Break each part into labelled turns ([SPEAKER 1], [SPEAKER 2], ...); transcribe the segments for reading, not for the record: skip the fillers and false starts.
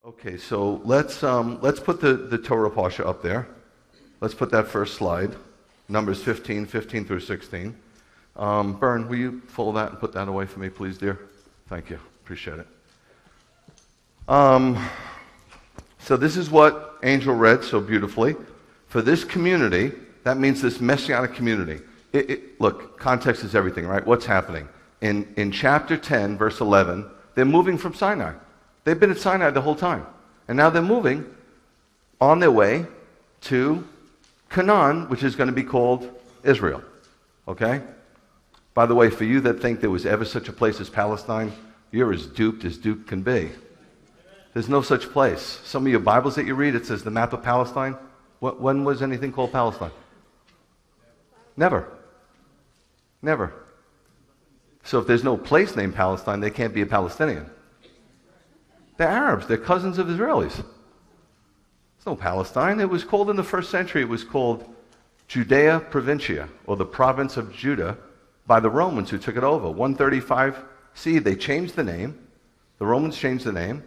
[SPEAKER 1] Okay, so let's put the Torah Pasha up there. Let's put that first slide, Numbers 15 through 16. Bern, will you fold that and put that away for me, please, dear? Thank you. Appreciate it. So this is what Angel read so beautifully. For this community, that means this messianic community. Look, context is everything, right? What's happening? In chapter 10, verse 11, they're moving from Sinai. They've been at Sinai the whole time. And now they're moving on their way to Canaan, which is going to be called Israel. Okay? By the way, for you that think there was ever such a place as Palestine, you're as duped can be. There's no such place. Some of your Bibles that you read, it says the map of Palestine. When was anything called Palestine? Never. Never. So if there's no place named Palestine, they can't be a Palestinian. They're Arabs. They're cousins of Israelis. There's no Palestine. It was called in the first century, it was called Judea Provincia, or the province of Judah, by the Romans who took it over. 135 CE, they changed the name. The Romans changed the name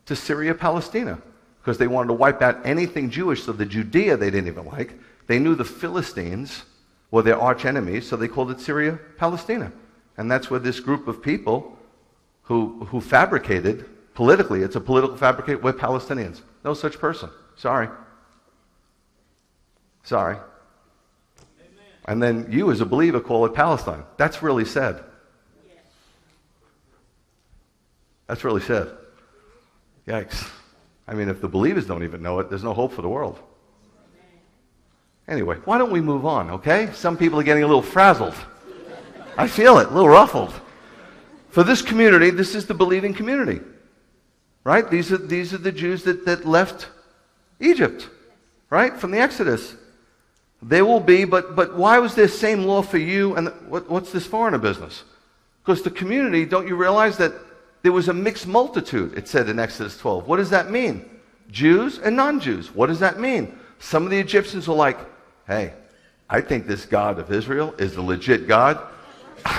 [SPEAKER 1] to Syria Palestina because they wanted to wipe out anything Jewish. So the Judea they didn't even like. They knew the Philistines were their arch enemies, so they called it Syria Palestina. And that's where this group of people who fabricated, politically, it's a political fabricate, we're Palestinians. No such person. Sorry. Amen. And then you as a believer call it Palestine. That's really sad. Yes. That's really sad. Yikes. I mean, if the believers don't even know it, there's no hope for the world. Anyway, why don't we move on, okay? Some people are getting a little frazzled. I feel it, a little ruffled. For this community, this is the believing community. Right? These are the Jews that left Egypt, right? From the Exodus. They will be, but why was there same law for you and what's this foreigner business? Because the community, don't you realize that there was a mixed multitude, it said in Exodus 12. What does that mean? Jews and non-Jews. What does that mean? Some of the Egyptians were like, hey, I think this God of Israel is the legit God.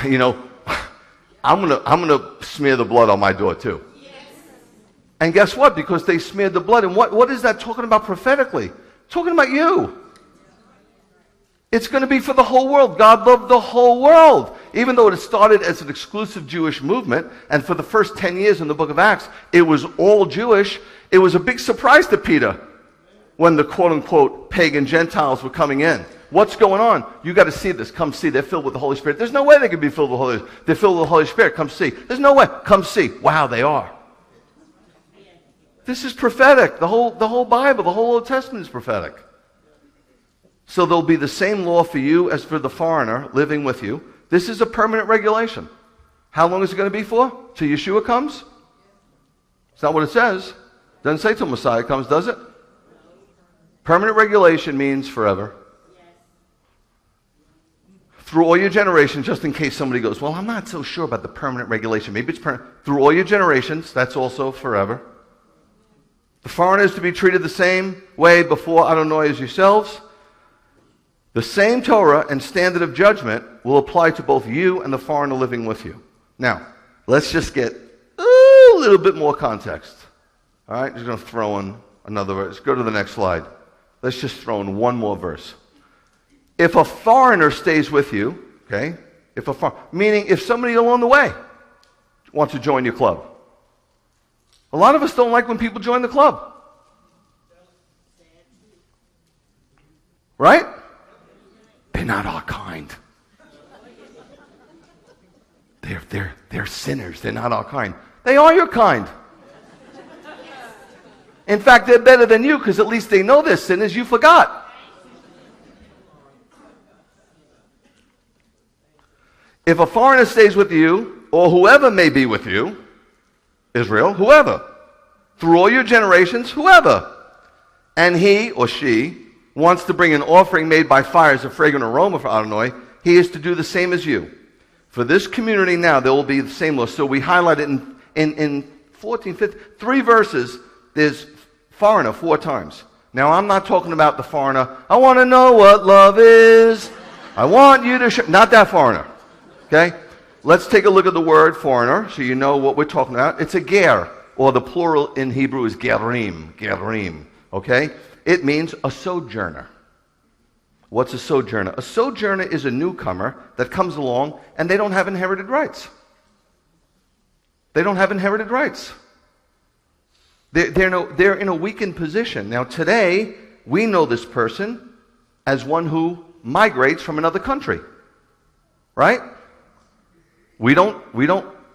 [SPEAKER 1] You know, I'm gonna smear the blood on my door too. And guess what? Because they smeared the blood. And what is that talking about prophetically? Talking about you. It's going to be for the whole world. God loved the whole world. Even though it started as an exclusive Jewish movement, and for the first 10 years in the book of Acts, it was all Jewish, it was a big surprise to Peter when the quote-unquote pagan Gentiles were coming in. What's going on? You got to see this. Come see. They're filled with the Holy Spirit. There's no way they could be filled with the Holy Spirit. They're filled with the Holy Spirit. Come see. There's no way. Come see. Wow, they are. This is prophetic. The whole Bible, the whole Old Testament is prophetic. So there'll be the same law for you as for the foreigner living with you. This is a permanent regulation. How long is it going to be for? Till Yeshua comes? It's not what it says. Doesn't say till Messiah comes, does it? Permanent regulation means forever. Through all your generations, just in case somebody goes, well, I'm not so sure about the permanent regulation. Maybe it's permanent. Through all your generations, that's also forever. The foreigner is to be treated the same way before Adonai as yourselves. The same Torah and standard of judgment will apply to both you and the foreigner living with you. Now, let's just get a little bit more context. All right, just going to throw in another verse. Go to the next slide. Let's just throw in one more verse. If a foreigner stays with you, okay, meaning if somebody along the way wants to join your club. A lot of us don't like when people join the club. Right? They're not our kind. They're sinners. They're not our kind. They are your kind. In fact, they're better than you because at least they know they're sinners. You forgot. If a foreigner stays with you, or whoever may be with you, Israel, whoever, through all your generations, whoever, and he or she wants to bring an offering made by fire as a fragrant aroma for Adonai, he is to do the same as you. For this community now, there will be the same law. So we highlight it in 14, 15, 3 verses, there's foreigner 4 times. Now, I'm not talking about the foreigner, I want to know what love is. I want you to show, not that foreigner. Okay? Let's take a look at the word foreigner so you know what we're talking about. It's a ger. Or the plural in Hebrew is gerim, okay? It means a sojourner. What's a sojourner? A sojourner is a newcomer that comes along and they don't have inherited rights. They don't have inherited rights. They're in a weakened position. Now today, we know this person as one who migrates from another country. Right? We don't,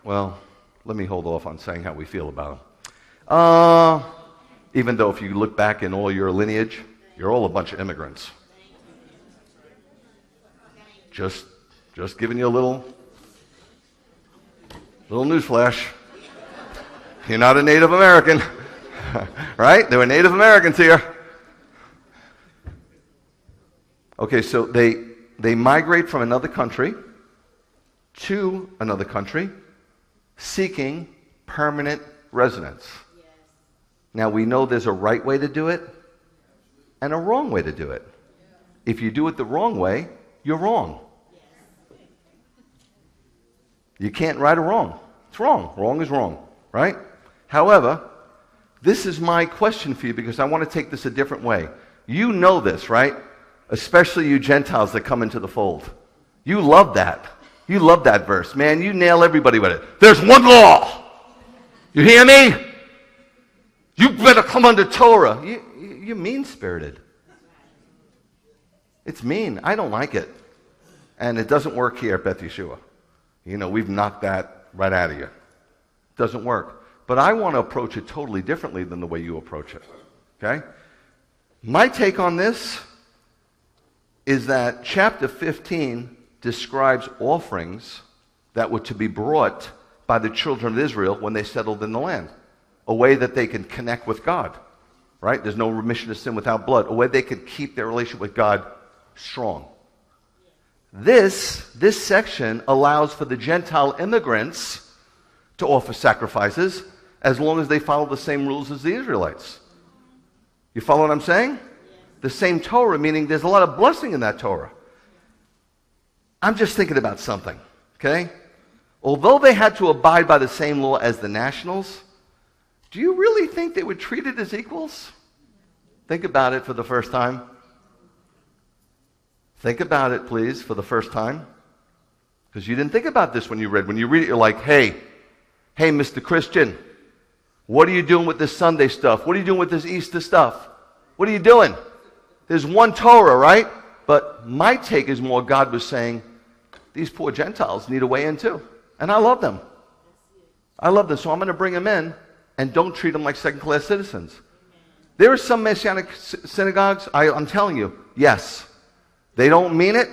[SPEAKER 1] well, let me hold off on saying how we feel about them. Even though if you look back in all your lineage, you're all a bunch of immigrants. Just giving you a little newsflash. You're not a Native American. Right? There were Native Americans here. Okay, so they migrate from another country to another country seeking permanent residence. Yes. Now we know there's a right way to do it and a wrong way to do it. Yeah. If you do it the wrong way, you're wrong. Yes. You can't right or wrong. It's wrong. Wrong is wrong, right? However, this is my question for you because I want to take this a different way. You know this, right? Especially you Gentiles that come into the fold. You love that. You love that verse. Man, you nail everybody with it. There's one law. You hear me? You better come under Torah. You're mean-spirited. It's mean. I don't like it. And it doesn't work here at Beth Yeshua. You know, we've knocked that right out of you. It doesn't work. But I want to approach it totally differently than the way you approach it. Okay? My take on this is that chapter 15 describes offerings that were to be brought by the children of Israel when they settled in the land. A way that they can connect with God, right? There's no remission of sin without blood. A way they could keep their relationship with God strong. This section allows for the Gentile immigrants to offer sacrifices as long as they follow the same rules as the Israelites. You follow what I'm saying? The same Torah, meaning there's a lot of blessing in that Torah. I'm just thinking about something, okay? Although they had to abide by the same law as the nationals, do you really think they were treated as equals? Think about it for the first time. Think about it, please, for the first time. Because you didn't think about this when you read. When you read it, you're like, hey, Mr. Christian, what are you doing with this Sunday stuff? What are you doing with this Easter stuff? What are you doing? There's one Torah, right? But my take is more God was saying, these poor Gentiles need a way in too. And I love them. I love them. So I'm going to bring them in and don't treat them like second-class citizens. There are some Messianic synagogues, I'm telling you, yes. They don't mean it,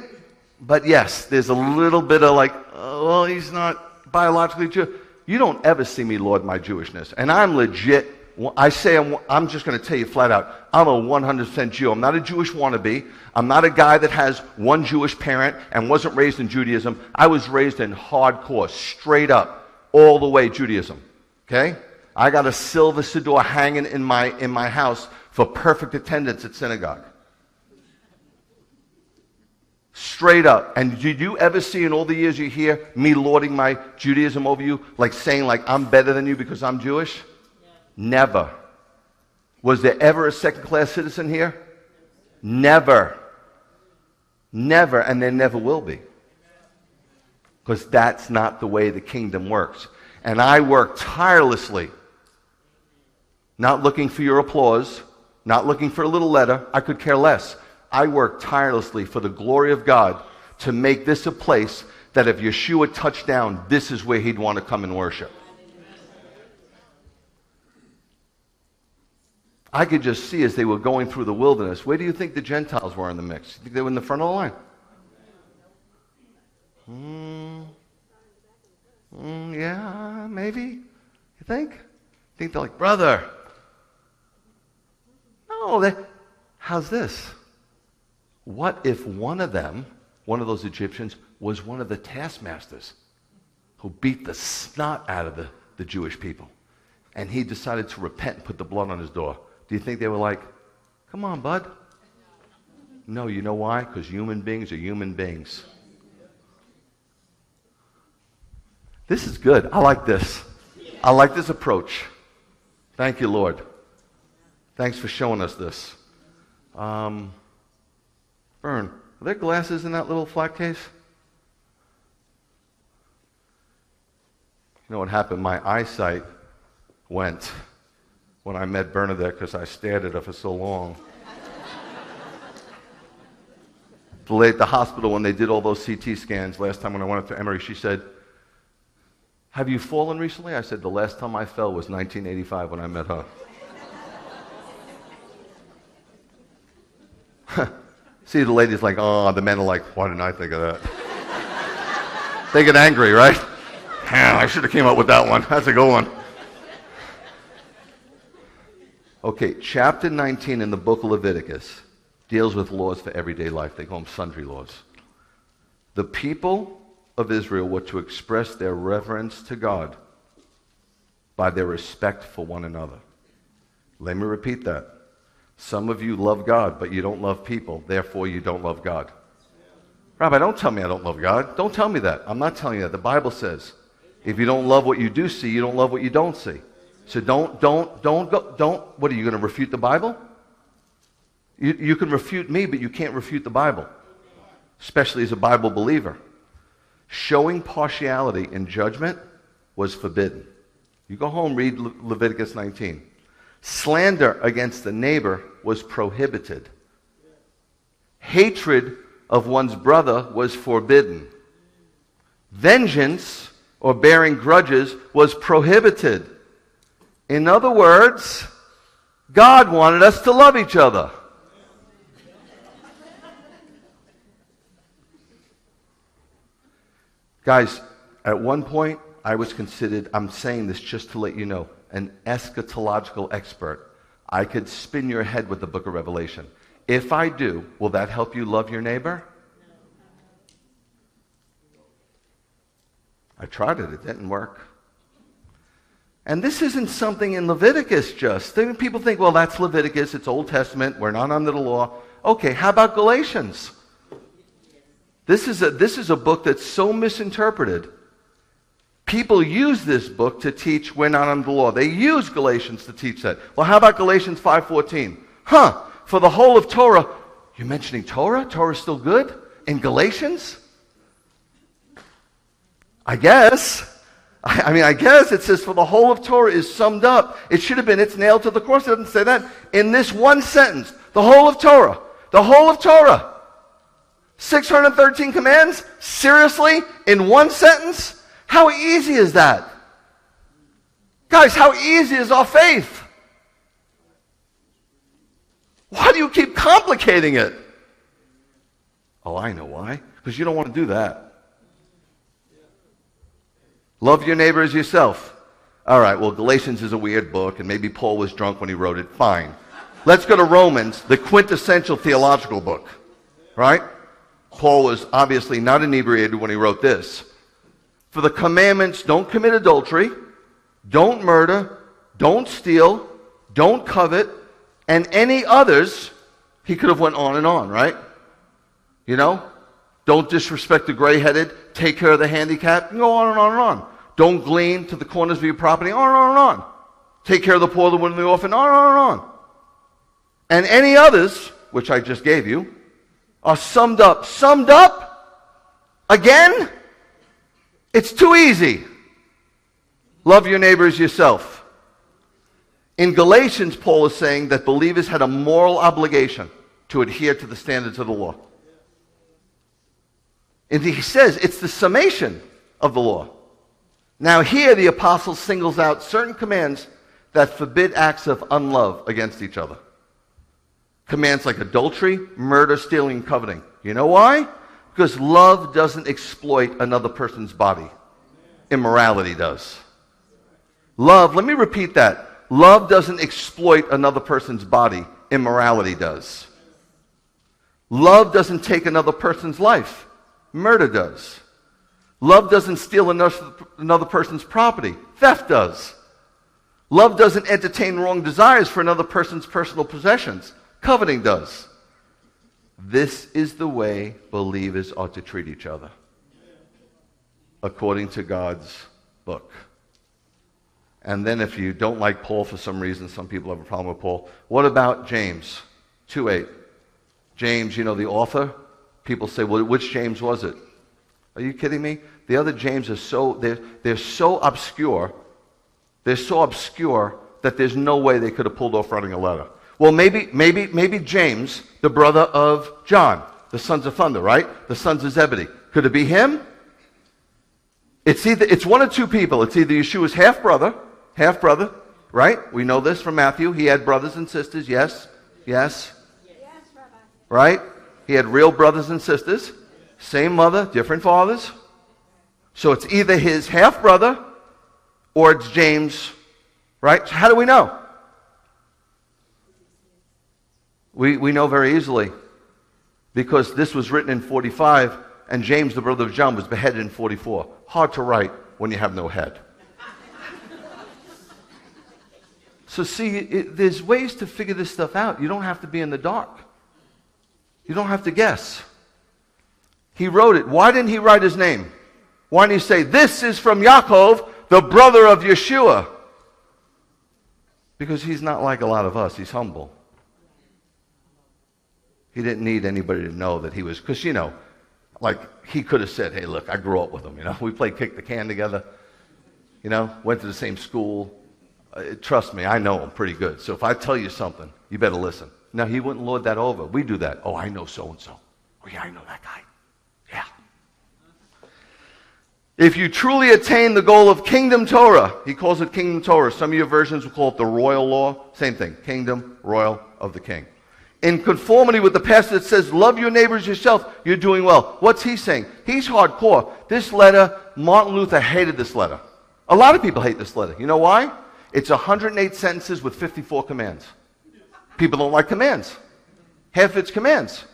[SPEAKER 1] but yes, there's a little bit of like, oh, well, he's not biologically Jewish. You don't ever see me laud my Jewishness. And I'm legit. I say I'm just going to tell you flat out, I'm a 100% Jew. I'm not a Jewish wannabe. I'm not a guy that has one Jewish parent and wasn't raised in Judaism. I was raised in hardcore, straight up, all the way Judaism. Okay? I got a silver siddur hanging in my house for perfect attendance at synagogue. Straight up. And did you ever see in all the years you hear me lauding my Judaism over you, like saying like I'm better than you because I'm Jewish? Never. Was there ever a second-class citizen here? Never. Never, and there never will be. Because that's not the way the kingdom works. And I work tirelessly, not looking for your applause, not looking for a little letter. I could care less. I work tirelessly for the glory of God to make this a place that if Yeshua touched down, this is where he'd want to come and worship. I could just see as they were going through the wilderness, where do you think the Gentiles were in the mix? You think they were in the front of the line? Yeah, maybe. You think? You think they're like, brother? No, how's this? What if one of them, one of those Egyptians, was one of the taskmasters who beat the snot out of the Jewish people? And he decided to repent and put the blood on his door. Do you think they were like, come on, bud? No, you know why? Because human beings are human beings. This is good. I like this. I like this approach. Thank you, Lord. Thanks for showing us this. Vern, are there glasses in that little flat case? You know what happened? My eyesight went when I met Bernadette because I stared at her for so long. The lady at the hospital, when they did all those CT scans last time when I went up to Emory, she said, "Have you fallen recently?" I said, "The last time I fell was 1985 when I met her." See, the lady's like, oh, the men are like, why didn't I think of that? They get angry, right? I should have came up with that one. That's a good one. Okay, chapter 19 in the book of Leviticus deals with laws for everyday life. They call them sundry laws. The people of Israel were to express their reverence to God by their respect for one another. Let me repeat that. Some of you love God, but you don't love people. Therefore, you don't love God. Rabbi, don't tell me I don't love God. Don't tell me that. I'm not telling you that. The Bible says, if you don't love what you do see, you don't love what you don't see. So don't, what are you going to refute the Bible? You can refute me, but you can't refute the Bible, especially as a Bible believer. Showing partiality in judgment was forbidden. You go home, read Leviticus 19. Slander against the neighbor was prohibited. Hatred of one's brother was forbidden. Vengeance or bearing grudges was prohibited. In other words, God wanted us to love each other. Guys, at one point, I was considered, I'm saying this just to let you know, an eschatological expert. I could spin your head with the book of Revelation. If I do, will that help you love your neighbor? I tried it. It didn't work. And this isn't something in Leviticus just. People think, well, that's Leviticus. It's Old Testament. We're not under the law. Okay, how about Galatians? This is a book that's so misinterpreted. People use this book to teach we're not under the law. They use Galatians to teach that. Well, how about Galatians 5:14? For the whole of Torah, you're mentioning Torah? Torah's still good? In Galatians? I guess. I guess it says for the whole of Torah is summed up. It should have been, it's nailed to the cross. It doesn't say that. In this one sentence, the whole of Torah. The whole of Torah. 613 commands? Seriously? In one sentence? How easy is that? Guys, how easy is our faith? Why do you keep complicating it? Oh, I know why. Because you don't want to do that. Love your neighbor as yourself. All right, well, Galatians is a weird book, and maybe Paul was drunk when he wrote it. Fine. Let's go to Romans, the quintessential theological book. Right? Paul was obviously not inebriated when he wrote this. For the commandments, don't commit adultery, don't murder, don't steal, don't covet, and any others. He could have went on and on, right? You know? Don't disrespect the gray-headed, take care of the handicapped, and go on and on and on. Don't glean to the corners of your property, on and on and on. Take care of the poor, the widow, and the orphan, on and on and on. And any others, which I just gave you, are summed up. Summed up? Again? It's too easy. Love your neighbor as yourself. In Galatians, Paul is saying that believers had a moral obligation to adhere to the standards of the law. And he says it's the summation of the law. Now here the apostle singles out certain commands that forbid acts of unlove against each other. Commands like adultery, murder, stealing, and coveting. You know why? Because love doesn't exploit another person's body. Immorality does. Love, let me repeat that. Love doesn't exploit another person's body. Immorality does. Love doesn't take another person's life. Murder does. Love doesn't steal another person's property. Theft does. Love doesn't entertain wrong desires for another person's personal possessions. Coveting does. This is the way believers are to treat each other, according to God's book. And then if you don't like Paul for some reason, some people have a problem with Paul. What about James 2:8? James, the author. People say, well, which James was it? Are you kidding me? The other James are they're so obscure. They're so obscure that there's no way they could have pulled off writing a letter. Well, maybe James, the brother of John, the sons of thunder, right? The sons of Zebedee. Could it be him? It's one of two people. It's either Yeshua's half brother, right? We know this from Matthew. He had brothers and sisters. Yes.
[SPEAKER 2] Yes, Rabbi.
[SPEAKER 1] Right? He had real brothers and sisters. Same mother, different fathers. So it's either his half brother or it's James, right? So how do we know? We know very easily because this was written in 45 and James, the brother of John, was beheaded in 44. Hard to write when you have no head. So see, there's ways to figure this stuff out. You don't have to be in the dark. You don't have to guess. He wrote it. Why didn't he write his name? Why didn't he say, this is from Yaakov, the brother of Yeshua? Because he's not like a lot of us. He's humble. He didn't need anybody to know that he was, because, like he could have said, hey, look, I grew up with him. We played kick the can together. Went to the same school. Trust me, I know him pretty good. So if I tell you something, you better listen. No, he wouldn't lord that over. We do that. Oh, I know so-and-so. Oh, yeah, I know that guy. Yeah. If you truly attain the goal of kingdom Torah, he calls it kingdom Torah. Some of your versions will call it the royal law. Same thing. Kingdom, royal of the king. In conformity with the passage that says, love your neighbors yourself, you're doing well. What's he saying? He's hardcore. This letter, Martin Luther hated this letter. A lot of people hate this letter. You know why? It's 108 sentences with 54 commands. People don't like commands. Half it's commands.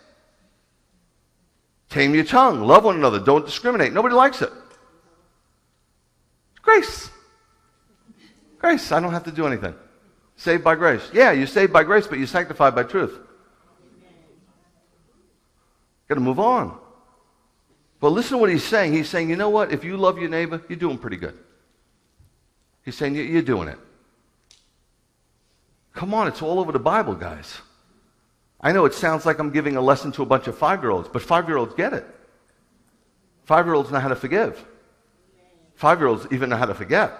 [SPEAKER 1] Tame your tongue. Love one another. Don't discriminate. Nobody likes it. Grace. Grace. I don't have to do anything. Saved by grace. Yeah, you're saved by grace, but you're sanctified by truth. Got to move on. But listen to what he's saying. He's saying, you know what? If you love your neighbor, you're doing pretty good. He's saying, you're doing it. Come on, it's all over the Bible, guys. I know it sounds like I'm giving a lesson to a bunch of 5-year-olds, but 5-year-olds get it. 5-year-olds know how to forgive. 5-year-olds even know how to forget.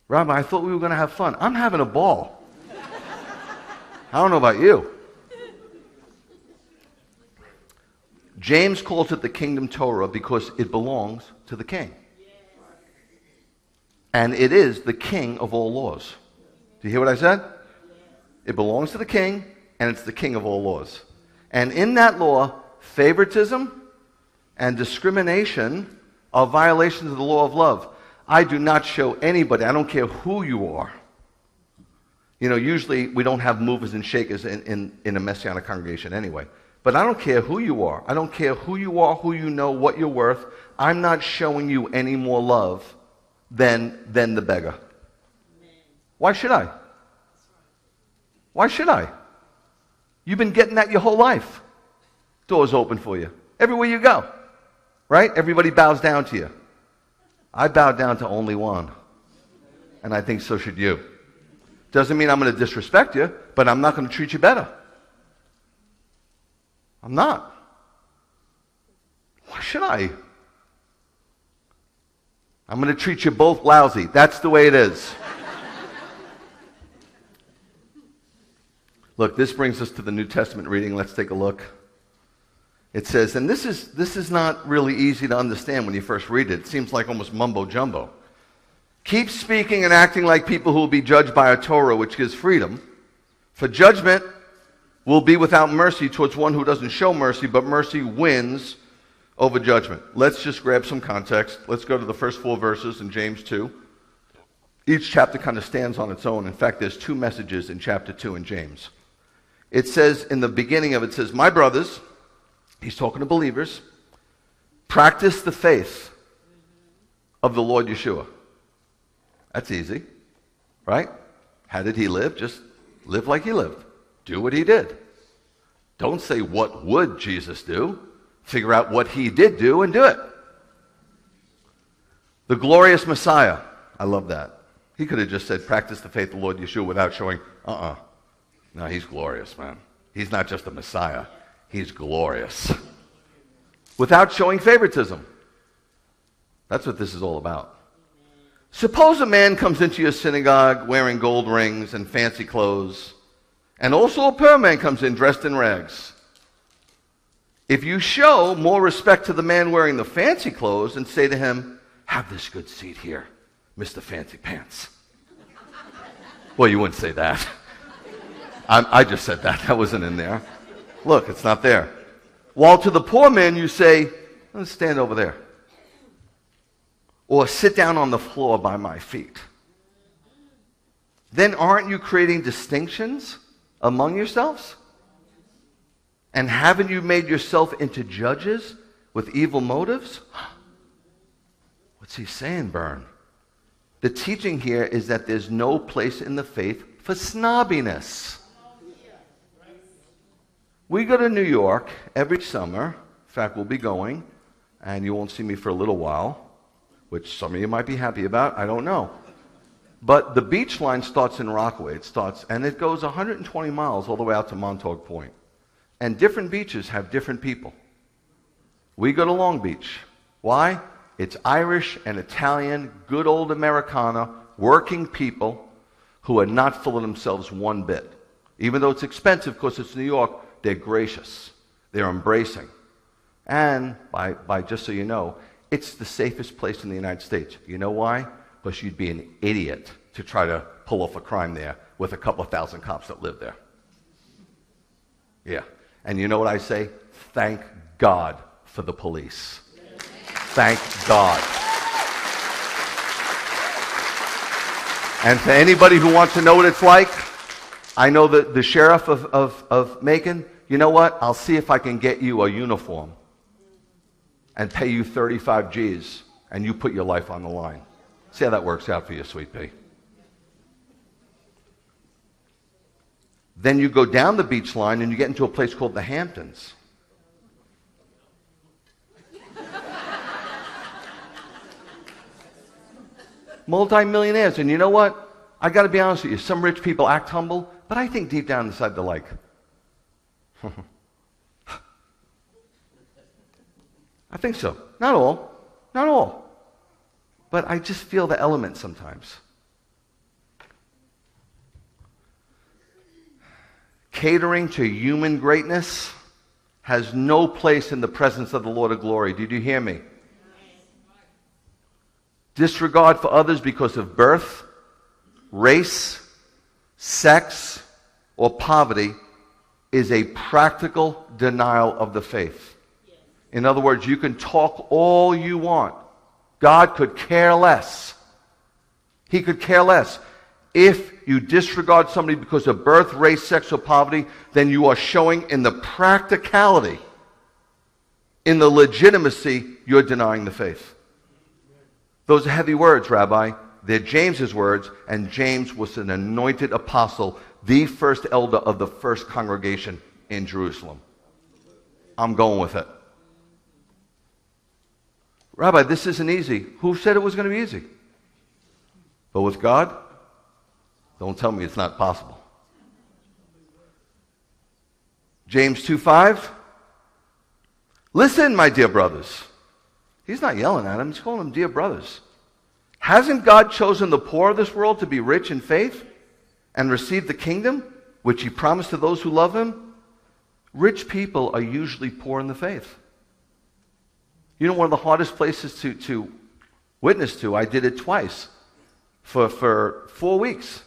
[SPEAKER 1] Rabbi, I thought we were going to have fun. I'm having a ball. I don't know about you. James calls it the kingdom Torah because it belongs to the king. And it is the king of all laws. Do you hear what I said? It belongs to the king, and it's the king of all laws. And in that law, favoritism and discrimination are violations of the law of love. I do not show anybody, I don't care who you are. Usually we don't have movers and shakers in a Messianic congregation anyway. But I don't care who you are. I don't care who you are, who you know, what you're worth. I'm not showing you any more love than the beggar. Why should I? Why should I? You've been getting that your whole life. Doors open for you. Everywhere you go. Right? Everybody bows down to you. I bow down to only one. And I think so should you. Doesn't mean I'm going to disrespect you, but I'm not going to treat you better. I'm not. Why should I? I'm going to treat you both lousy. That's the way it is. Look, this brings us to the New Testament reading. Let's take a look. It says, and this is not really easy to understand when you first read it. It seems like almost mumbo-jumbo. Keep speaking and acting like people who will be judged by a Torah, which gives freedom. For judgment will be without mercy towards one who doesn't show mercy, but mercy wins over judgment. Let's just grab some context. Let's go to the first 4 verses in James 2. Each chapter kind of stands on its own. In fact, there's 2 messages in chapter 2 in James. It says, in the beginning of it, says, my brothers, he's talking to believers, practice the faith of the Lord Yeshua. That's easy, right? How did he live? Just live like he lived. Do what he did. Don't say, what would Jesus do? Figure out what he did do and do it. The glorious Messiah. I love that. He could have just said, practice the faith of the Lord Yeshua without showing, No, he's glorious, man. He's not just a Messiah. He's glorious. Without showing favoritism. That's what this is all about. Suppose a man comes into your synagogue wearing gold rings and fancy clothes, and also a poor man comes in dressed in rags. If you show more respect to the man wearing the fancy clothes and say to him, have this good seat here, Mr. Fancy Pants. Well, you wouldn't say that. I just said that. That wasn't in there. Look, it's not there. While to the poor man you say, let's stand over there. Or sit down on the floor by my feet. Then aren't you creating distinctions among yourselves? And haven't you made yourself into judges with evil motives? What's he saying, Bern? The teaching here is that there's no place in the faith for snobbiness. We go to New York every summer. In fact, we'll be going, and you won't see me for a little while, which some of you might be happy about. I don't know. But the beach line starts in Rockaway. And it goes 120 miles all the way out to Montauk Point. And different beaches have different people. We go to Long Beach. Why? It's Irish and Italian, good old Americana, working people who are not full of themselves one bit. Even though it's expensive because it's New York, they're gracious. They're embracing. And, by just so you know, it's the safest place in the United States. You know why? Because you'd be an idiot to try to pull off a crime there with a couple of thousand cops that live there. Yeah. And you know what I say? Thank God for the police. Thank God. And to anybody who wants to know what it's like, I know that the sheriff of Macon, you know what? I'll see if I can get you a uniform and pay you 35 G's, and you put your life on the line. See how that works out for you, sweet pea. Then you go down the beach line and you get into a place called the Hamptons. Multi-millionaires. And you know what? I got to be honest with you. Some rich people act humble, but I think deep down inside they're like, I think so. Not all. Not all. But I just feel the element sometimes. Catering to human greatness has no place in the presence of the Lord of glory. Did you hear me? Disregard for others because of birth, race, sex, or poverty is a practical denial of the faith. In other words, you can talk all you want. God could care less. He could care less. If you disregard somebody because of birth, race, sex, or poverty, then you are showing in the practicality, in the legitimacy, you're denying the faith. Those are heavy words, Rabbi. They're James's words, and James was an anointed apostle, the first elder of the first congregation in Jerusalem. I'm going with it. Rabbi, this isn't easy. Who said it was going to be easy? But with God, don't tell me it's not possible. James 2:5. Listen, my dear brothers. He's not yelling at them. He's calling them dear brothers. Hasn't God chosen the poor of this world to be rich in faith and receive the kingdom which he promised to those who love him? Rich people are usually poor in the faith. You know, one of the hardest places to witness to, I did it twice for 4 weeks,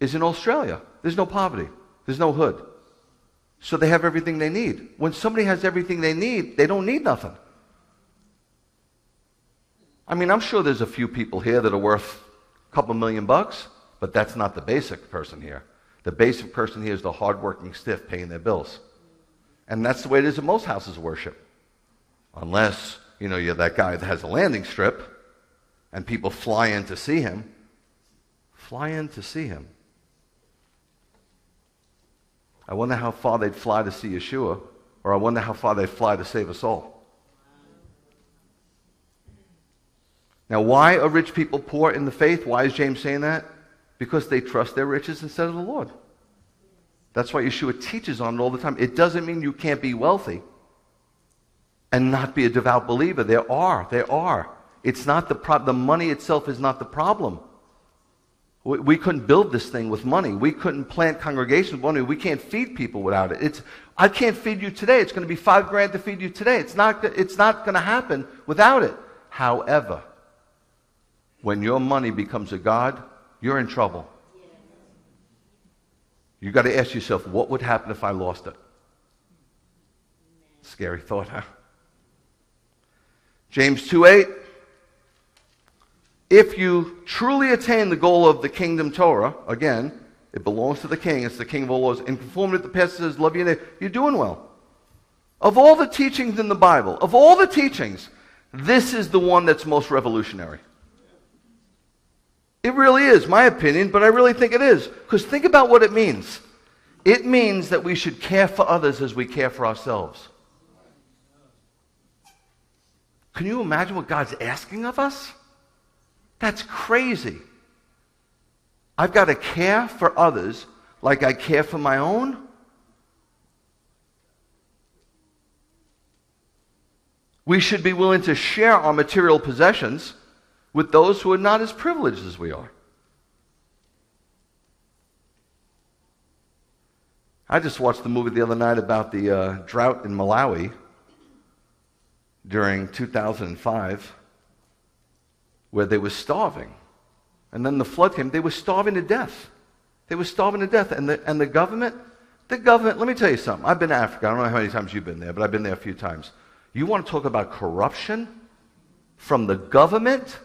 [SPEAKER 1] is in Australia. There's no poverty. There's no hood. So they have everything they need. When somebody has everything they need, they don't need nothing. I mean, I'm sure there's a few people here that are worth a couple $1 million, but that's not the basic person here. The basic person here is the hardworking stiff paying their bills. And that's the way it is in most houses of worship. Unless, you're that guy that has a landing strip and people fly in to see him. Fly in to see him. I wonder how far they'd fly to see Yeshua, or I wonder how far they'd fly to save a soul. Now, why are rich people poor in the faith? Why is James saying that? Because they trust their riches instead of the Lord. That's why Yeshua teaches on it all the time. It doesn't mean you can't be wealthy and not be a devout believer. There are. It's not the money itself is not the problem. We couldn't build this thing with money. We couldn't plant congregations with money. We can't feed people without it. I can't feed you today. It's going to be $5,000 to feed you today. It's not going to happen without it. However, when your money becomes a god, you're in trouble. You've got to ask yourself, what would happen if I lost it? Scary thought, huh? James 2:8. If you truly attain the goal of the kingdom Torah, again, it belongs to the king, it's the king of all laws, in conformity with the passage says, love your neighbor, you're doing well. Of all the teachings in the Bible, of all the teachings, this is the one that's most revolutionary. It really is, my opinion, but I really think it is. Because think about what it means. It means that we should care for others as we care for ourselves. Can you imagine what God's asking of us? That's crazy. I've got to care for others like I care for my own. We should be willing to share our material possessions with those who are not as privileged as we are. I just watched the movie the other night about the drought in Malawi during 2005, where they were starving. And then the flood came. They were starving to death. And the government, let me tell you something. I've been to Africa. I don't know how many times you've been there, but I've been there a few times. You want to talk about corruption from the government?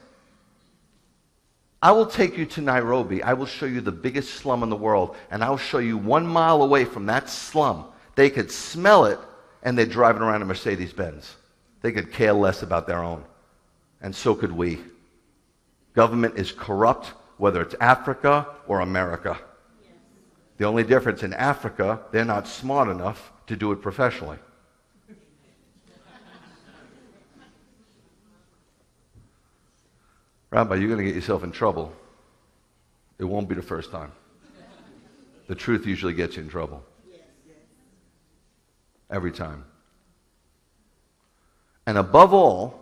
[SPEAKER 1] I will take you to Nairobi. I will show you the biggest slum in the world, and I'll show you 1 mile away from that slum. They could smell it, and they're driving around in Mercedes-Benz. They could care less about their own. And so could we. Government is corrupt, whether it's Africa or America. Yes. The only difference in Africa, they're not smart enough to do it professionally. Rabbi, you're going to get yourself in trouble. It won't be the first time. The truth usually gets you in trouble. Every time. And above all,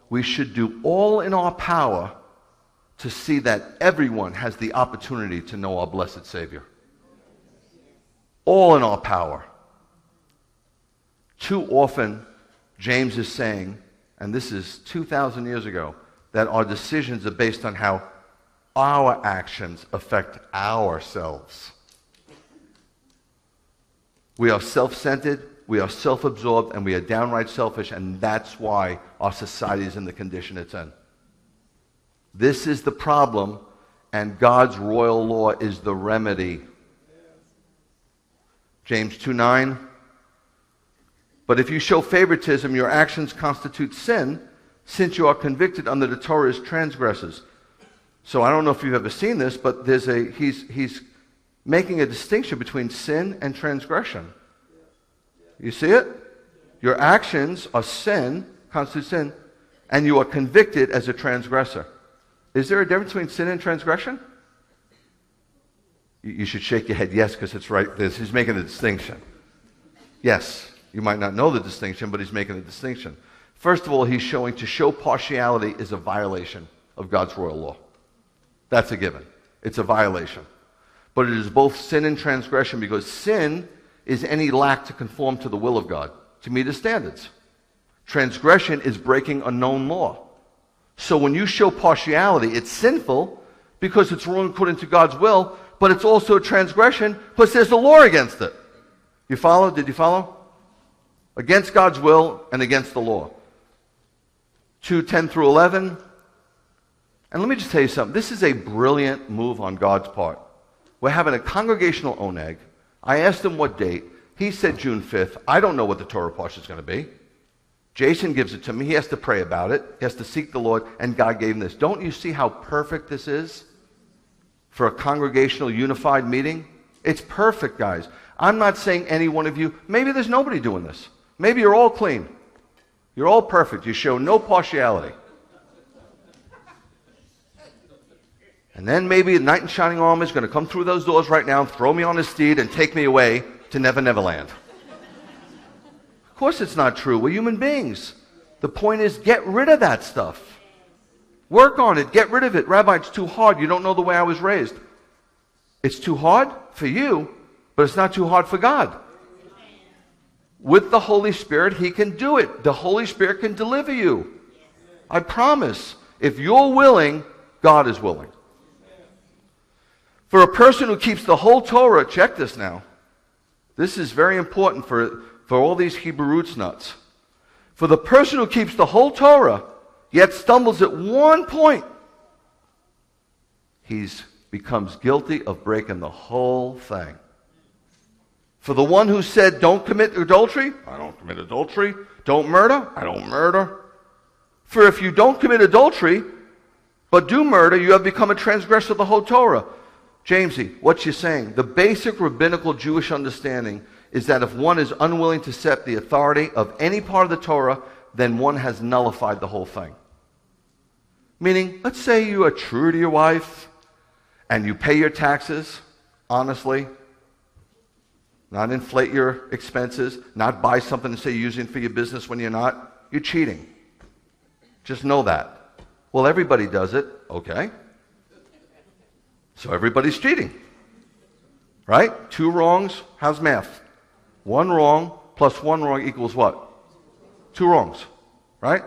[SPEAKER 1] we should do all in our power to see that everyone has the opportunity to know our blessed Savior. All in our power. Too often, James is saying, and this is 2,000 years ago, that our decisions are based on how our actions affect ourselves. We are self-centered, we are self-absorbed, and we are downright selfish, and that's why our society is in the condition it's in. This is the problem, and God's royal law is the remedy. James 2:9. But if you show favoritism, your actions constitute sin, since you are convicted under the Torah as transgressors. So I don't know if you've ever seen this, but he's making a distinction between sin and transgression. You see it? Your actions are sin, constitute sin, and you are convicted as a transgressor. Is there a difference between sin and transgression? You should shake your head yes, because it's right. He's making a distinction. Yes. You might not know the distinction, but he's making a distinction. First of all, he's showing to show partiality is a violation of God's royal law. That's a given. It's a violation. But it is both sin and transgression, because sin is any lack to conform to the will of God, to meet his standards. Transgression is breaking a known law. So when you show partiality, it's sinful because it's wrong according to God's will, but it's also a transgression because there's a law against it. You follow? Did you follow? Against God's will and against the law. 2:10 through 11. And let me just tell you something. This is a brilliant move on God's part. We're having a congregational oneg. I asked him what date. He said June 5th. I don't know what the Torah parsha is going to be. Jason gives it to me. He has to pray about it. He has to seek the Lord, and God gave him this. Don't you see how perfect this is for a congregational unified meeting? It's perfect, guys. I'm not saying any one of you, maybe there's nobody doing this. Maybe you're all clean. You're all perfect. You show no partiality. And then maybe the knight in shining armor is going to come through those doors right now and throw me on his steed and take me away to Never Never Land. Of course it's not true. We're human beings. The point is, get rid of that stuff. Work on it. Get rid of it. Rabbi, it's too hard. You don't know the way I was raised. It's too hard for you, but it's not too hard for God. With the Holy Spirit, He can do it. The Holy Spirit can deliver you. I promise. If you're willing, God is willing. For a person who keeps the whole Torah, check this now. This is very important for all these Hebrew roots nuts. For the person who keeps the whole Torah, yet stumbles at one point, he becomes guilty of breaking the whole thing. For the one who said, don't commit adultery, I don't commit adultery. Don't murder, I don't murder. For if you don't commit adultery, but do murder, you have become a transgressor of the whole Torah. Jamesy, what you're saying, the basic rabbinical Jewish understanding is that if one is unwilling to accept the authority of any part of the Torah, then one has nullified the whole thing. Meaning, let's say you are true to your wife, and you pay your taxes, honestly, not inflate your expenses, not buy something and say you're using it for your business when you're not, you're cheating. Just know that. Well, everybody does it, okay. So everybody's cheating, right? 2 wrongs, how's math? 1 wrong plus 1 wrong equals what? 2 wrongs, right?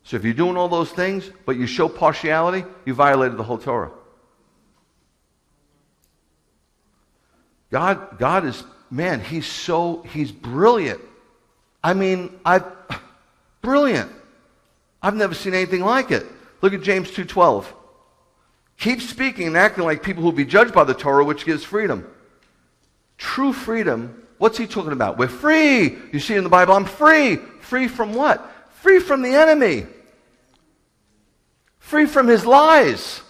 [SPEAKER 1] So if you're doing all those things, but you show partiality, you violated the whole Torah. God is, man, He's brilliant. I mean, brilliant. I've never seen anything like it. Look at James 2:12. Keep speaking and acting like people who will be judged by the Torah, which gives freedom. True freedom, what's he talking about? We're free. You see in the Bible, I'm free. Free from what? Free from the enemy. Free from his lies.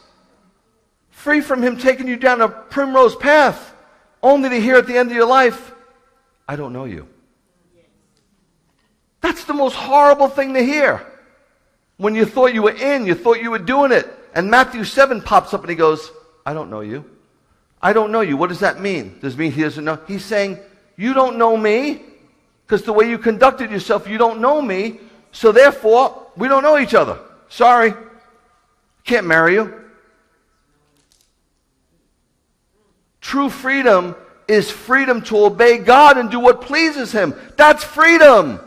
[SPEAKER 1] Free from him taking you down a primrose path, only to hear at the end of your life, I don't know you. That's the most horrible thing to hear. When you thought you were in, you thought you were doing it. And Matthew 7 pops up and he goes, I don't know you. I don't know you. What does that mean? Does it mean he doesn't know? He's saying, you don't know me because the way you conducted yourself, you don't know me. So therefore, we don't know each other. Sorry. Can't marry you. True freedom is freedom to obey God and do what pleases Him. That's freedom.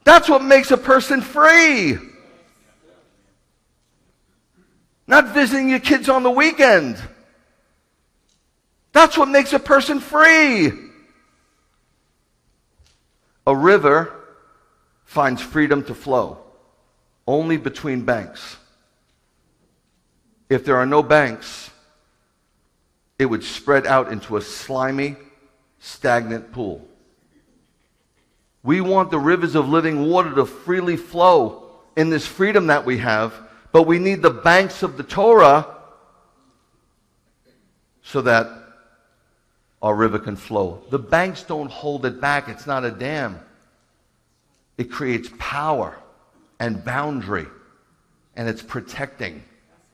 [SPEAKER 1] That's what makes a person free. Not visiting your kids on the weekend. That's what makes a person free. A river finds freedom to flow only between banks. If there are no banks, it would spread out into a slimy, stagnant pool. We want the rivers of living water to freely flow in this freedom that we have, but we need the banks of the Torah so that our river can flow. The banks don't hold it back. It's not a dam. It creates power and boundary, and it's protecting.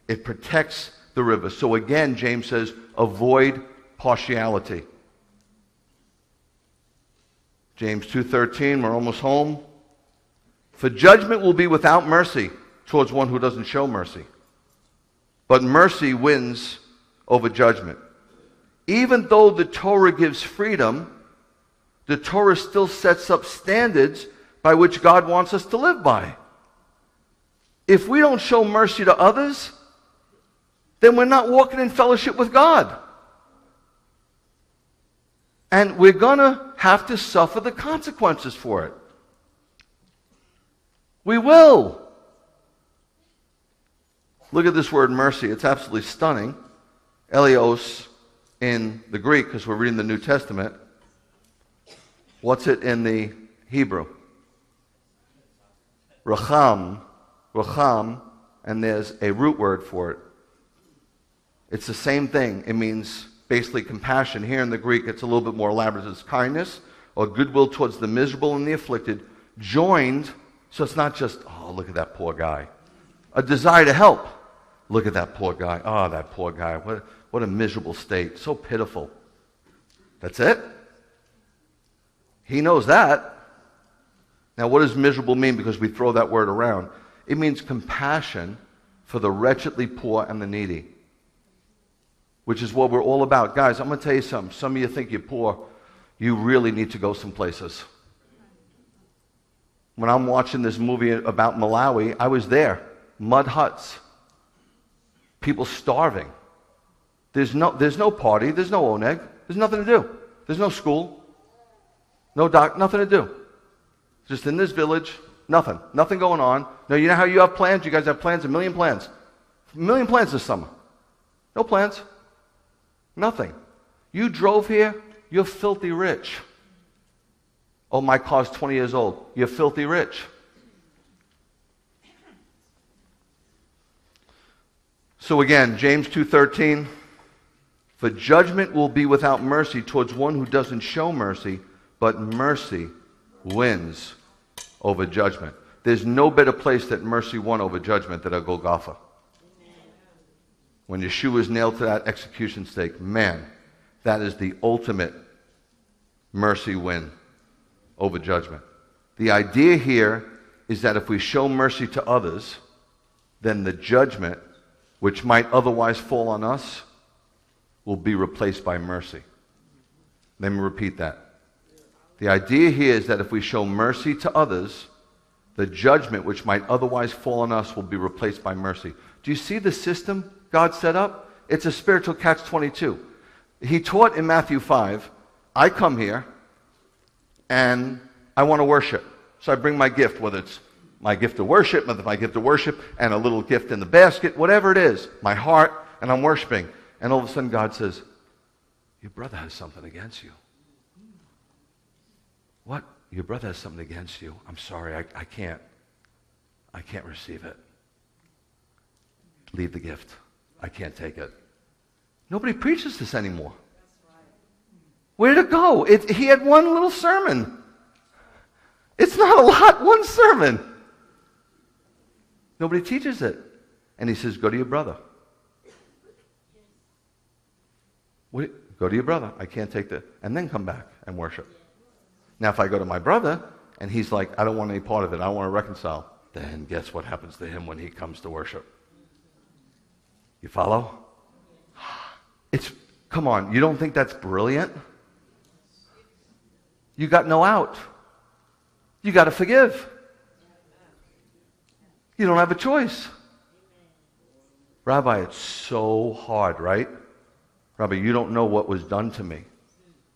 [SPEAKER 1] It protects the river. So again, James says, avoid partiality. James 2:13, we're almost home. For judgment will be without mercy towards one who doesn't show mercy. But mercy wins over judgment. Even though the Torah gives freedom, the Torah still sets up standards by which God wants us to live by. If we don't show mercy to others, then we're not walking in fellowship with God. And we're going to have to suffer the consequences for it. We will. Look at this word mercy. It's absolutely stunning. Elios in the Greek, because we're reading the New Testament. What's it in the Hebrew? Racham, and there's a root word for it. It's the same thing. It means basically compassion. Here in the Greek, it's a little bit more elaborate. It's kindness or goodwill towards the miserable and the afflicted, joined, so it's not just, oh, look at that poor guy. A desire to help. Look at that poor guy. Oh, that poor guy. What a miserable state. So pitiful. That's it? He knows that. Now, what does miserable mean? Because we throw that word around. It means compassion for the wretchedly poor and the needy, which is what we're all about. Guys, I'm going to tell you something. Some of you think you're poor. You really need to go some places. When I'm watching this movie about Malawi, I was there. Mud huts. People starving. There's no party. There's no oneg. There's nothing to do. There's no school. No nothing to do. Just in this village, nothing. Nothing going on. Now, you know how you have plans? You guys have plans? A million plans. A million plans this summer. No plans. Nothing. You drove here, you're filthy rich. Oh, my car's 20 years old. You're filthy rich. So again, James 2:13, for judgment will be without mercy towards one who doesn't show mercy, but mercy wins over judgment. There's no better place that mercy won over judgment than at Golgotha. When Yeshua was nailed to that execution stake, man, that is the ultimate mercy win over judgment. The idea here is that if we show mercy to others, then the judgment, which might otherwise fall on us, will be replaced by mercy. Let me repeat that. The idea here is that if we show mercy to others, the judgment which might otherwise fall on us will be replaced by mercy. Do you see the system God set up? It's a spiritual catch-22. He taught in Matthew 5, I come here and I want to worship. So I bring my gift, whether it's my gift of worship, and a little gift in the basket, whatever it is, my heart, and I'm worshiping. And all of a sudden God says, your brother has something against you. What? Your brother has something against you. I'm sorry, I can't receive it. Leave the gift. I can't take it. Nobody preaches this anymore. Where did it go? He had one little sermon. It's not a lot, one sermon. Nobody teaches it. And he says, go to your brother. Go to your brother. I can't take that. And then come back and worship. Now, if I go to my brother, and he's like, I don't want any part of it, I want to reconcile, then guess what happens to him when he comes to worship? You follow? Come on, you don't think that's brilliant? You got no out. You got to forgive. You don't have a choice. Rabbi, it's so hard, right? Rabbi, you don't know what was done to me.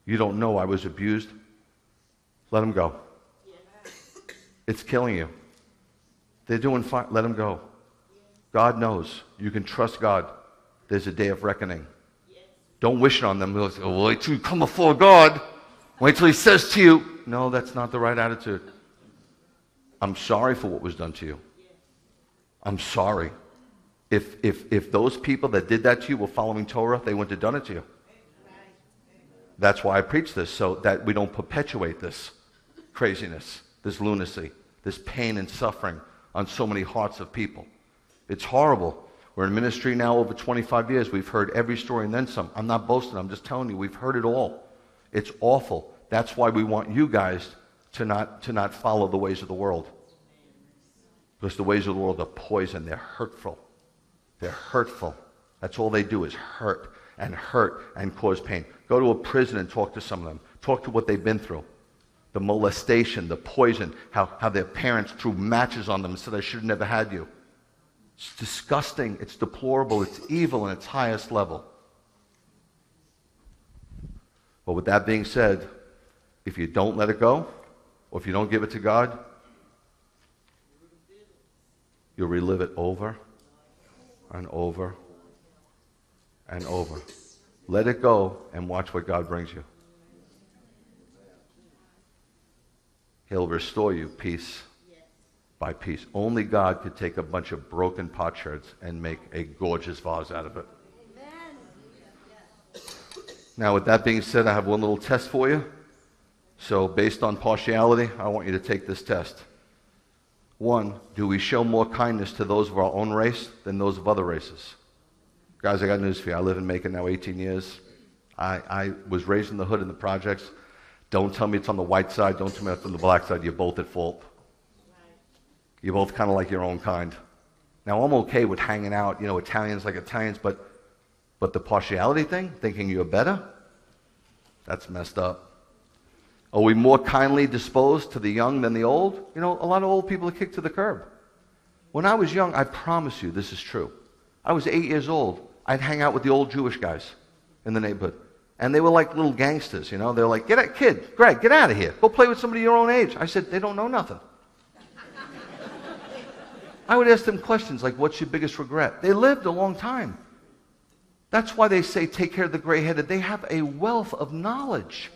[SPEAKER 1] You don't know I was abused. Let him go. It's killing you. They're doing fine. Let him go. God knows. You can trust God. There's a day of reckoning. Don't wish it on them. They'll say, oh, wait till you come before God. Wait till he says to you. No, that's not the right attitude. I'm sorry for what was done to you. I'm sorry. If those people that did that to you were following Torah, they wouldn't have done it to you. That's why I preach this, so that we don't perpetuate this craziness, this lunacy, this pain and suffering on so many hearts of people. It's horrible. We're in ministry now over 25 years. We've heard every story and then some. I'm not boasting. I'm just telling you, we've heard it all. It's awful. That's why we want you guys to not follow the ways of the world. Because the ways of the world are poison. They're hurtful. They're hurtful. That's all they do is hurt and cause pain. Go to a prison and talk to some of them. Talk to what they've been through. The molestation, the poison, how their parents threw matches on them and said, I should have never had you. It's disgusting. It's deplorable. It's evil in its highest level. But with that being said, if you don't let it go, or if you don't give it to God, you'll relive it over and over and over. Let it go and watch what God brings you. He'll restore you piece by piece. Only God could take a bunch of broken potsherds and make a gorgeous vase out of it. Now, with that being said, I have one little test for you. So, based on partiality, I want you to take this test. 1, do we show more kindness to those of our own race than those of other races? Guys, I got news for you. I live in Macon now 18 years. I was raised in the hood in the projects. Don't tell me it's on the white side. Don't tell me it's on the black side. You're both at fault. You're both kind of like your own kind. Now, I'm okay with hanging out, Italians like Italians, but the partiality thing, thinking you're better, that's messed up. Are we more kindly disposed to the young than the old? A lot of old people are kicked to the curb. When I was young, I promise you this is true. I was 8 years old. I'd hang out with the old Jewish guys in the neighborhood. And they were like little gangsters, They were like, Greg, get out of here. Go play with somebody your own age. I said, they don't know nothing. I would ask them questions like, what's your biggest regret? They lived a long time. That's why they say, take care of the gray-headed. They have a wealth of knowledge.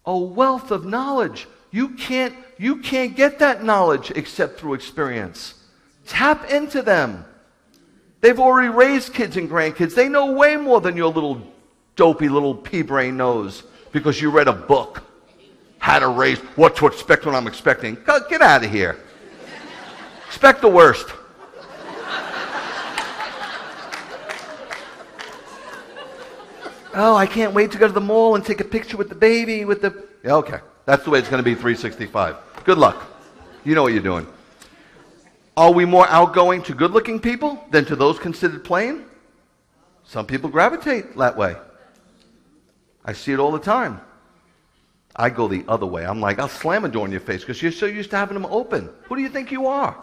[SPEAKER 1] A wealth of knowledge. You can't get that knowledge except through experience. Tap into them. They've already raised kids and grandkids. They know way more than your little dopey little pea-brain knows because you read a book. How to raise, what to expect when I'm expecting. Get out of here. Expect the worst. Oh, I can't wait to go to the mall and take a picture with the baby, Yeah, okay. That's the way it's going to be 365. Good luck. You know what you're doing. Are we more outgoing to good-looking people than to those considered plain? Some people gravitate that way. I see it all the time. I go the other way. I'm like, I'll slam a door in your face because you're so used to having them open. Who do you think you are?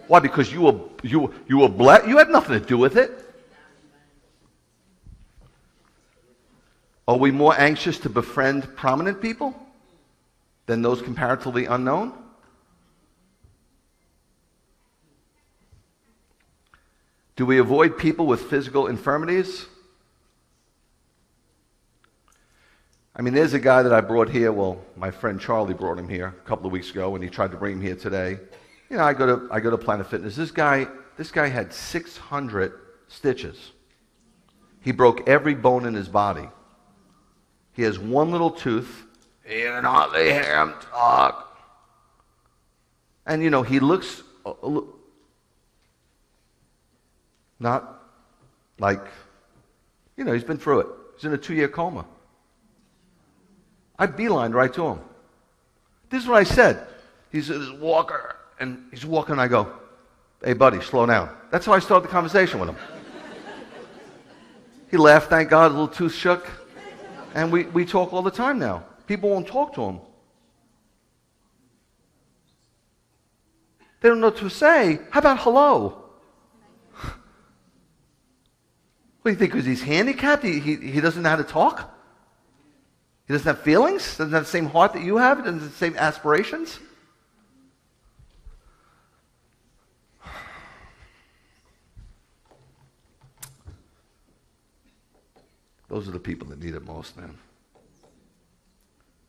[SPEAKER 1] Why? Because you were black? You had nothing to do with it. Are we more anxious to befriend prominent people than those comparatively unknown? Do we avoid people with physical infirmities? There's a guy that I brought here. Well, my friend Charlie brought him here a couple of weeks ago, and he tried to bring him here today. I go to Planet Fitness. This guy had 600 stitches. He broke every bone in his body. He has one little tooth. You're not the ham talk. And he looks not like, he's been through it. He's in a 2-year coma. I beelined right to him. This is what I said. He's this walker, and he's walking, and I go, hey, buddy, slow down. That's how I started the conversation with him. He laughed, thank God, a little tooth shook, and we talk all the time now. People won't talk to him. They don't know what to say. How about hello? What do you think, because he's handicapped? He doesn't know how to talk? He doesn't have feelings? Doesn't have the same heart that you have? Doesn't have the same aspirations? Those are the people that need it most, man.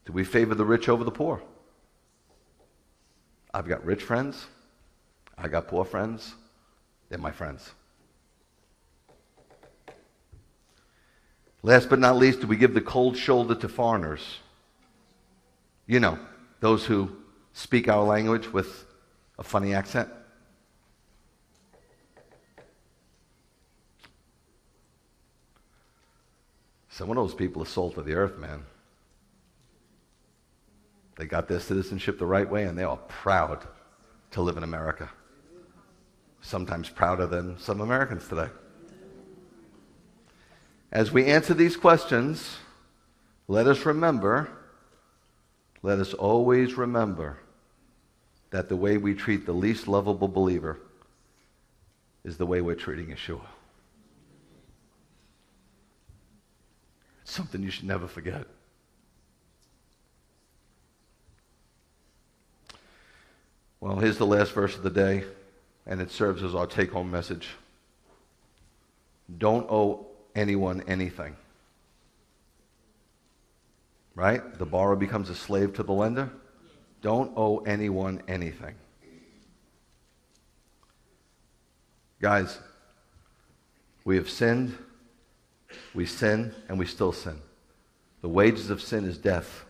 [SPEAKER 1] Do we favor the rich over the poor? I've got rich friends. I got poor friends. They're my friends. Last but not least, do we give the cold shoulder to foreigners? Those who speak our language with a funny accent. Some of those people are salt of the earth, man. They got their citizenship the right way, and they are proud to live in America. Sometimes prouder than some Americans today. As we answer these questions, let us always remember that the way we treat the least lovable believer is the way we're treating Yeshua. It's something you should never forget. Well, here's the last verse of the day, and it serves as our take-home message. Don't owe anyone anything. Right? The borrower becomes a slave to the lender. Don't owe anyone anything. Guys, we have sinned. We sin and we still sin. The wages of sin is death.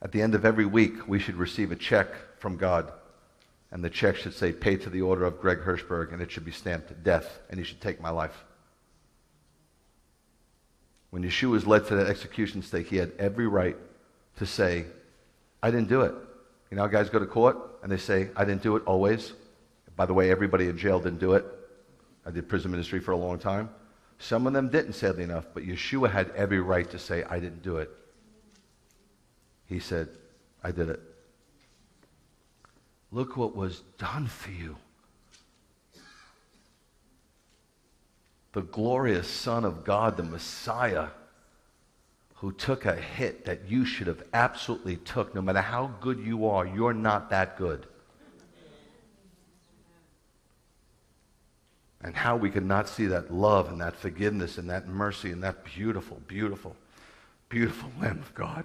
[SPEAKER 1] At the end of every week, we should receive a check from God. And the check should say, paid to the order of Greg Hershberg, and it should be stamped death, and he should take my life. When Yeshua was led to that execution stake, he had every right to say, I didn't do it. You know how guys go to court and they say, I didn't do it always. By the way, everybody in jail didn't do it. I did prison ministry for a long time. Some of them didn't, sadly enough, but Yeshua had every right to say, I didn't do it. He said, I did it. Look what was done for you. The glorious Son of God, the Messiah, who took a hit that you should have absolutely took. No matter how good you are, you're not that good. And how we could not see that love and that forgiveness and that mercy and that beautiful, beautiful, beautiful Lamb of God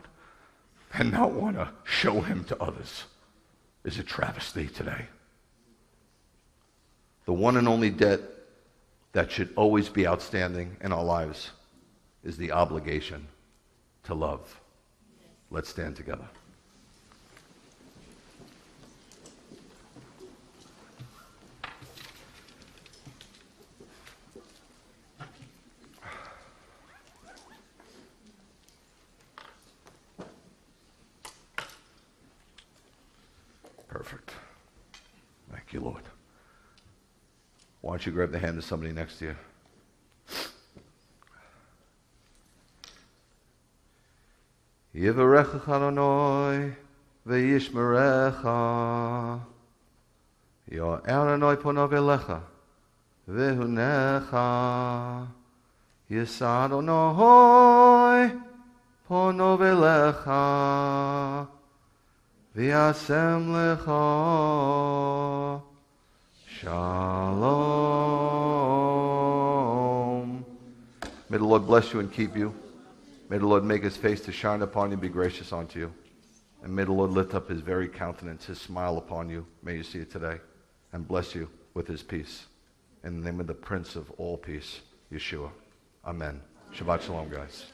[SPEAKER 1] and not want to show him to others is a travesty today. The one and only debt that should always be outstanding in our lives is the obligation to love. Let's stand together. Perfect. Thank you, Lord. Why don't you grab the hand of somebody next to you? Yivarecha Adonai v'yishmerecha Yo'er Adonai ponav elecha v'hunecha Yisa Adonai ponav elecha v'yasem lecha Shalom. May the Lord bless you and keep you. May the Lord make his face to shine upon you and be gracious unto you. And may the Lord lift up his very countenance, his smile upon you. May you see it today. And bless you with his peace. In the name of the Prince of all peace, Yeshua. Amen. Shabbat shalom, guys.